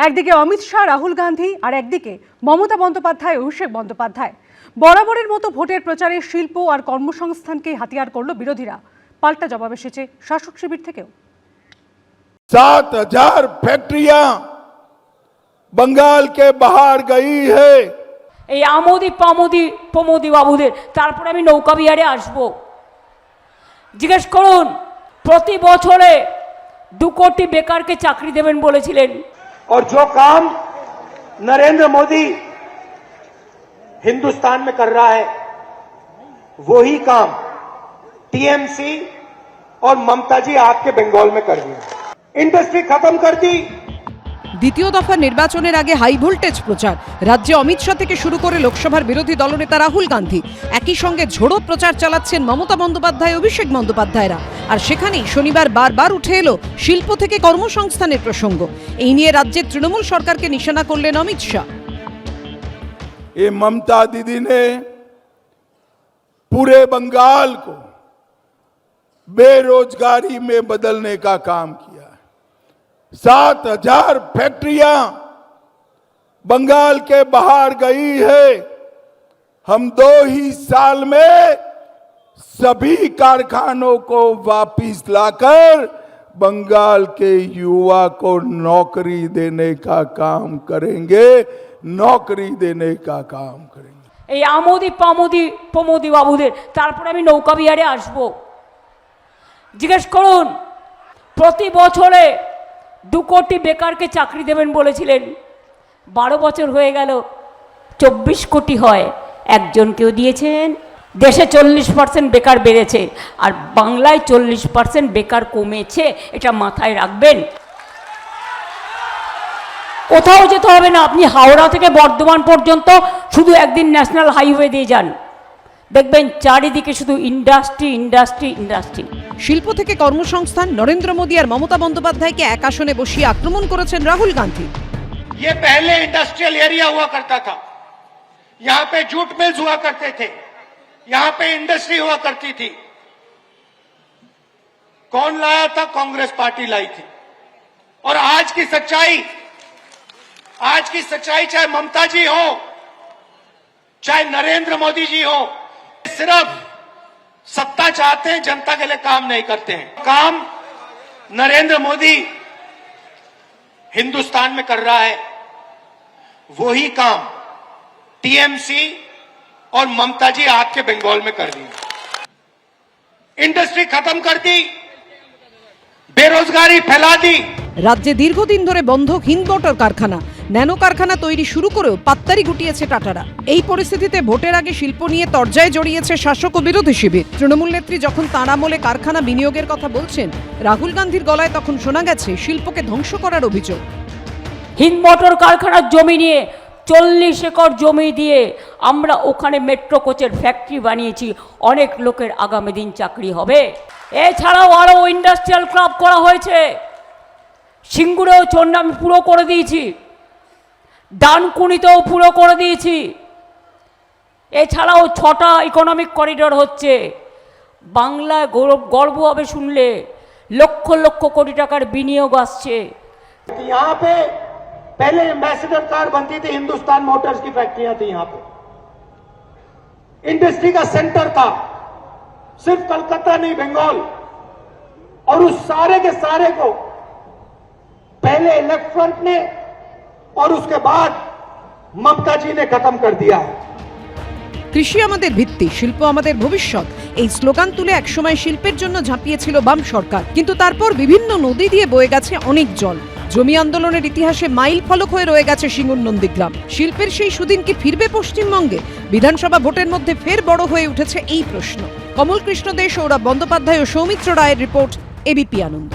একদিকে অমিত শাহ, রাহুল গান্ধী, আর একদিকে মমতা বন্দ্যোপাধ্যায়, অভিষেক বন্দ্যোপাধ্যায়। বরাবরের মতো ভোটের প্রচারে শিল্প আর কর্মসংস্থানকে হাতিয়ার করল বিরোধীরা। পাল্টা জবাব এসেছে শাসক শিবির থেকেও। 7,000 फैक्ट्रियां बंगाल के बाहर गई है। এই আমোদি প্রমোদি বাবুদের তারপরে আমি নৌকা বিহারে আসব। জিজ্ঞেস করুন, প্রতি বছরে 2 কোটি বেকারকে চাকরি দেবেন বলেছিলেন। और जो काम नरेंद्र मोदी हिंदुस्तान में कर रहा है वही काम टीएमसी और ममता जी आपके बंगाल में कर दिया। इंडस्ट्री खत्म कर दी। দ্বিতীয় দফা নির্বাচনের আগে হাই ভোল্টেজ প্রচার। রাজ্যে অমিত শাহ থেকে শুরু করে লোকসভার বিরোধী দলনেতা রাহুল গান্ধী, একই সঙ্গে ঝোড়ো প্রচার চালাচ্ছেন মমতা বন্দ্যোপাধ্যায়, অভিষেক বন্দ্যোপাধ্যায়রা। আর সেখানেই শনিবার বারবার উঠে এলো শিল্প থেকে কর্মসংস্থানের প্রসঙ্গ। এই নিয়ে রাজ্যের তৃণমূল সরকারকে নিশানা করলেন অমিত শাহ। ये ममता दीदी ने पूरे बंगाल को बेरोजगारी में बदलने का काम किया। 7,000 फैक्ट्रियां बंगाल के बाहर गई है। हम 2 ही साल में सभी कारखानों को वापस लाकर बंगाल के युवा को नौकरी देने का काम करेंगे। नौकरी देने का काम करेंगे। এই আমোদি প্রমোদি বাবুদের তারপরে আমি নৌকা বিহারে আসব। জিজ্ঞেস করুন, প্রতি বছরে 2 কোটি বেকারকে চাকরি দেবেন বলেছিলেন। 12 বছর হয়ে গেল, 24 কোটি হয়, একজনকেও দিয়েছেন। দেশে 40% বেকার বেড়েছে, আর বাংলায় 40% বেকার কমেছে। এটা মাথায় রাখবেন। কোথাও যেতে হবে না, আপনি হাওড়া থেকে বর্ধমান পর্যন্ত শুধু একদিন ন্যাশনাল হাইওয়ে দিয়ে যান, দেখবেন চারিদিকে শুধু ইন্ডাস্ট্রি ইন্ডাস্ট্রি ইন্ডাস্ট্রি। শিল্প থেকে কর্মসংস্থান, নরেন্দ্র মোদী আর মমতা বন্দ্যোপাধ্যায়কে এক আসনে বসিয়ে আক্রমণ করেছেন রাহুল গান্ধী। ये पहले इंडस्ट्रियल एरिया हुआ करता था, यहां पे जूट मिल्स हुआ करते थे, यहां पे इंडस्ट्री हुआ करती थी। कौन लाया था? कांग्रेस पार्टी लाई थी। और आज की सच्चाई चाहे ममता जी हो, चाहे नरेंद्र मोदी जी हो, सिर्फ सत्ता चाहते हैं, जनता के लिए काम नहीं करते हैं। काम नरेंद्र मोदी हिंदुस्तान में कर रहा है वही काम टीएमसी और ममता जी आपके बंगाल में कर दी। इंडस्ट्री खत्म कर दी, बेरोजगारी फैला दी। রাজ্যে দীর্ঘদিন ধরে বন্ধ হিন্দমোটর কারখানা, ন্যানো কারখানা তৈরি শুরু করেও পাত্তারি গুটিয়েছে টাটারা। এই পরিস্থিতিতে ভোটের আগে শিল্প নিয়ে তরজায় জড়িয়েছে শাসক ও বিরোধী শিবির। তৃণমূল নেত্রী যখন তাঁর আমলে কারখানা বিনিয়োগের কথা বলছেন, রাহুল গান্ধীর গলায় তখন শোনা গেছে শিল্পকে ধ্বংস করার অভিযোগ। হিন্দমোটর কারখানার জমি নিয়ে 40 একর জমি দিয়ে আমরা ওখানে মেট্রো কোচের ফ্যাক্টরি বানিয়েছি। অনেক লোকের আগামী দিন চাকরি হবে। এছাড়াও আরও ইন্ডাস্ট্রিয়াল ক্লাব করা হয়েছে। সিঙ্গুরেও চন্ডা আমি পুরো করে দিয়েছি, ডানকুনিতেও পুরো করে দিয়েছি। এছাড়াও 6টা ইকোনমিক করিডোর হচ্ছে। বাংলায় গর্ব হবে শুনলে, লক্ষ লক্ষ কোটি টাকার বিনিয়োগ আসছে। यहाँ पे पहले एम्बेसडर कार बनती थी, हिंदुस्तान मोटर्स की फैक्ट्रियां थी। यहाँ पे इंडस्ट्री का सेंटर था, सिर्फ कलकत्ता नहीं, बंगाल। और उस सारे के सारे को पहले लेफ्ट फ्रंट ने और उसके बाद ममता जी ने खत्म कर दिया। কৃষি আমাদের ভিত্তি, শিল্প আমাদের ভবিষ্যৎ, এই স্লোগান তুলে একসময় শিল্পের জন্য ঝাঁপিয়েছিল বাম সরকার। কিন্তু তারপর বিভিন্ন নদী দিয়ে বয়ে গেছে অনেক জল। জমি আন্দোলনের ইতিহাসে মাইল ফলক হয়ে রয়ে গেছে সিঙ্গুর নন্দীগ্রাম। শিল্পের সেই সুদিন কি ফিরবে পশ্চিমবঙ্গে? বিধানসভা ভোটের মধ্যে ফের বড় হয়ে উঠেছে এই প্রশ্ন। কমল কৃষ্ণ দে, সৌরভ বন্দ্যোপাধ্যায় ও সৌমিত্র রায়ের রিপোর্ট, এবিপি আনন্দ।